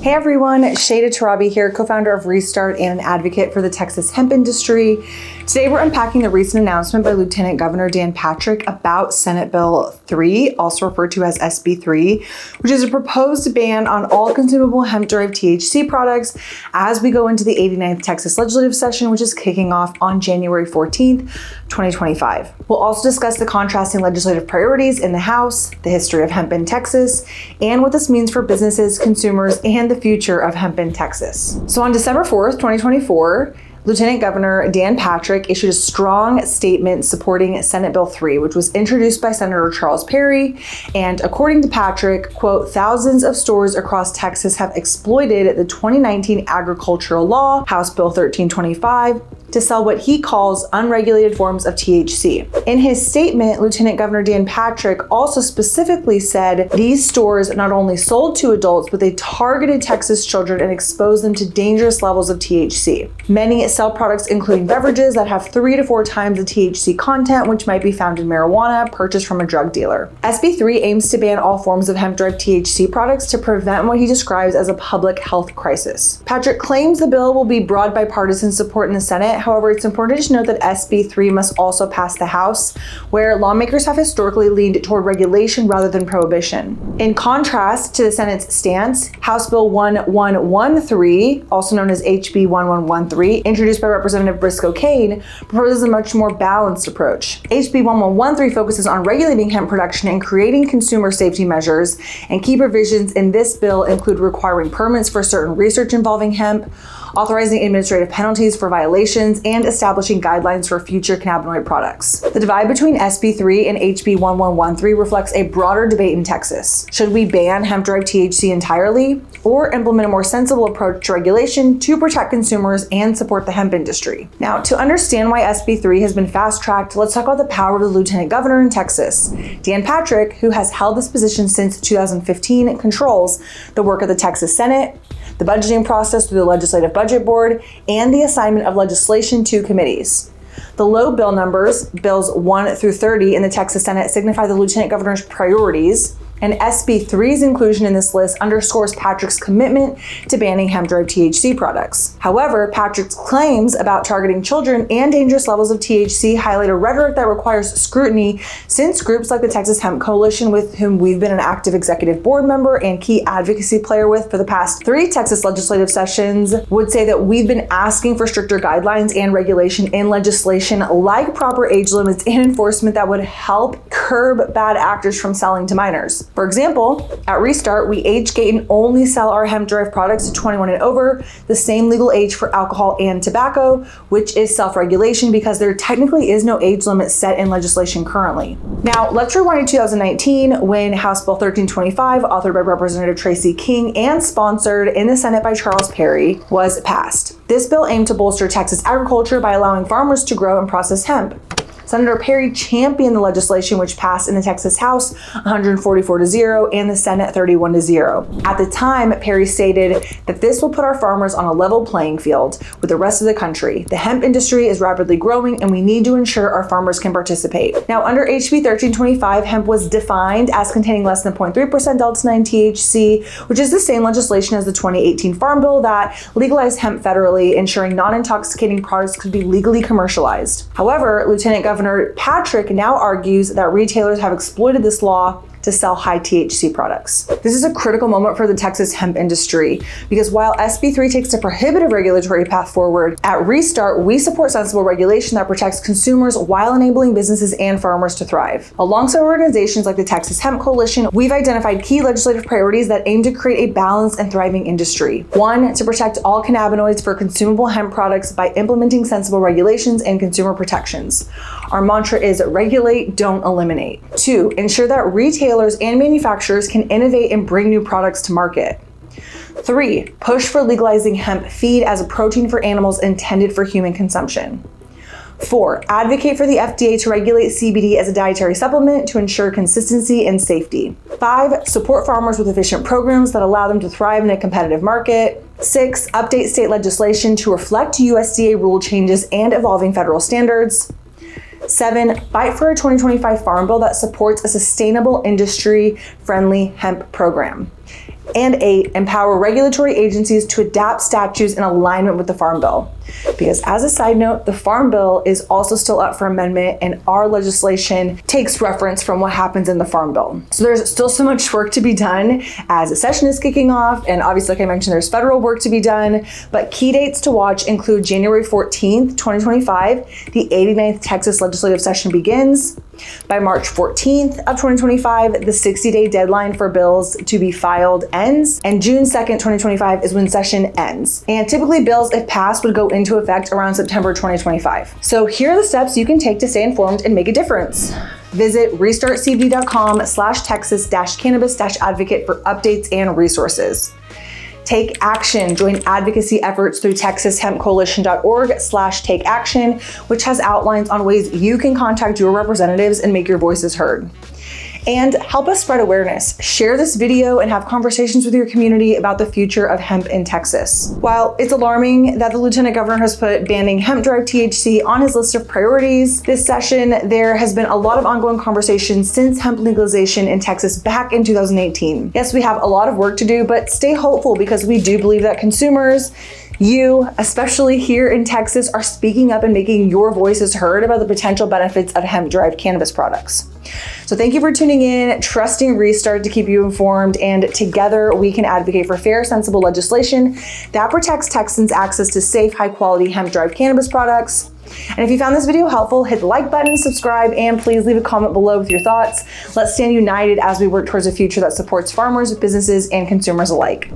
Hey everyone, Shayda Torabi here, co-founder of Restart and an advocate for the Texas hemp industry. Today we're unpacking the recent announcement by Lieutenant Governor Dan Patrick about Senate Bill 3, also referred to as SB 3, which is a proposed ban on all consumable hemp-derived THC products as we go into the 89th Texas legislative session, which is kicking off on January 14th, 2025. We'll also discuss the contrasting legislative priorities in the House, the history of hemp in Texas, and what this means for businesses, consumers, and the future of hemp in Texas. So on December 4th, 2024, Lieutenant Governor Dan Patrick issued a strong statement supporting Senate Bill 3, which was introduced by Senator Charles Perry. And according to Patrick, quote, thousands of stores across Texas have exploited the 2019 agricultural law, House Bill 1325, to sell what he calls unregulated forms of THC. In his statement, Lieutenant Governor Dan Patrick also specifically said these stores not only sold to adults, but they targeted Texas children and exposed them to dangerous levels of THC. Many sell products including beverages that have 3 to 4 times the THC content, which might be found in marijuana purchased from a drug dealer. SB 3 aims to ban all forms of hemp-derived THC products to prevent what he describes as a public health crisis. Patrick claims the bill will be broad bipartisan support in the Senate. However, it's important to note that SB 3 must also pass the House, where lawmakers have historically leaned toward regulation rather than prohibition. In contrast to the Senate's stance, House Bill 1113, also known as HB 1113, introduced by Representative Briscoe Cain, proposes a much more balanced approach. HB 1113 focuses on regulating hemp production and creating consumer safety measures, and key provisions in this bill include requiring permits for certain research involving hemp, authorizing administrative penalties for violations, and establishing guidelines for future cannabinoid products. The divide between SB 3 and HB 1113 reflects a broader debate in Texas. Should we ban hemp-derived THC entirely, or implement a more sensible approach to regulation to protect consumers and support the hemp industry? Now, to understand why SB 3 has been fast-tracked, let's talk about the power of the Lieutenant Governor in Texas. Dan Patrick, who has held this position since 2015, controls the work of the Texas Senate, the budgeting process through the Legislative Budget Board, and the assignment of legislation to committees. The low bill numbers, bills 1 through 30 in the Texas Senate, signify the Lieutenant Governor's priorities, and SB 3's inclusion in this list underscores Patrick's commitment to banning hemp-derived THC products. However, Patrick's claims about targeting children and dangerous levels of THC highlight a rhetoric that requires scrutiny, since groups like the Texas Hemp Coalition, with whom we've been an active executive board member and key advocacy player with for the past 3 Texas legislative sessions, would say that we've been asking for stricter guidelines and regulation in legislation like proper age limits and enforcement that would help curb bad actors from selling to minors. For example, at Restart, we age gate and only sell our hemp-derived products to 21 and over, the same legal age for alcohol and tobacco, which is self-regulation because there technically is no age limit set in legislation currently. Now, let's rewind to 2019 when House Bill 1325, authored by Representative Tracy King and sponsored in the Senate by Charles Perry, was passed. This bill aimed to bolster Texas agriculture by allowing farmers to grow and process hemp. Senator Perry championed the legislation, which passed in the Texas House 144-0 and the Senate 31-0. At the time, Perry stated that this will put our farmers on a level playing field with the rest of the country. The hemp industry is rapidly growing and we need to ensure our farmers can participate. Now, under HB 1325, hemp was defined as containing less than 0.3% delta-9 THC, which is the same legislation as the 2018 Farm Bill that legalized hemp federally, ensuring non-intoxicating products could be legally commercialized. However, Lieutenant Governor Patrick now argues that retailers have exploited this law to sell high THC products. This is a critical moment for the Texas hemp industry because while SB 3 takes a prohibitive regulatory path forward, at Restart, we support sensible regulation that protects consumers while enabling businesses and farmers to thrive. Alongside organizations like the Texas Hemp Coalition, we've identified key legislative priorities that aim to create a balanced and thriving industry. 1, to protect all cannabinoids for consumable hemp products by implementing sensible regulations and consumer protections. Our mantra is regulate, don't eliminate. 2, ensure that retailers and manufacturers can innovate and bring new products to market. 3, push for legalizing hemp feed as a protein for animals intended for human consumption. 4, advocate for the FDA to regulate CBD as a dietary supplement to ensure consistency and safety. 5, support farmers with efficient programs that allow them to thrive in a competitive market. 6, update state legislation to reflect USDA rule changes and evolving federal standards. 7, fight for a 2025 Farm Bill that supports a sustainable industry-friendly hemp program. And 8, empower regulatory agencies to adapt statutes in alignment with the Farm Bill. Because as a side note, the Farm Bill is also still up for amendment, and our legislation takes reference from what happens in the Farm Bill. So there's still so much work to be done as a session is kicking off, and obviously, like I mentioned, there's federal work to be done, but key dates to watch include January 14th, 2025, the 89th Texas legislative session begins. By March 14th of 2025, the 60-day deadline for bills to be filed ends, and June 2nd, 2025 is when session ends. And typically bills, if passed, would go into effect around September 2025. So here are the steps you can take to stay informed and make a difference. Visit restartcbd.com/Texas-cannabis-advocate for updates and resources. Take action. Join advocacy efforts through texashempcoalition.org/take action, which has outlines on ways you can contact your representatives and make your voices heard. And help us spread awareness. Share this video and have conversations with your community about the future of hemp in Texas. While it's alarming that the Lieutenant Governor has put banning hemp-derived THC on his list of priorities this session, there has been a lot of ongoing conversation since hemp legalization in Texas back in 2018. Yes, we have a lot of work to do, but stay hopeful because we do believe that consumers, you, especially here in Texas, are speaking up and making your voices heard about the potential benefits of hemp-derived cannabis products. So thank you for tuning in, trusting Restart to keep you informed, and together we can advocate for fair, sensible legislation that protects Texans' access to safe, high-quality hemp-derived cannabis products. And if you found this video helpful, hit the like button, subscribe, and please leave a comment below with your thoughts. Let's stand united as we work towards a future that supports farmers, businesses, and consumers alike.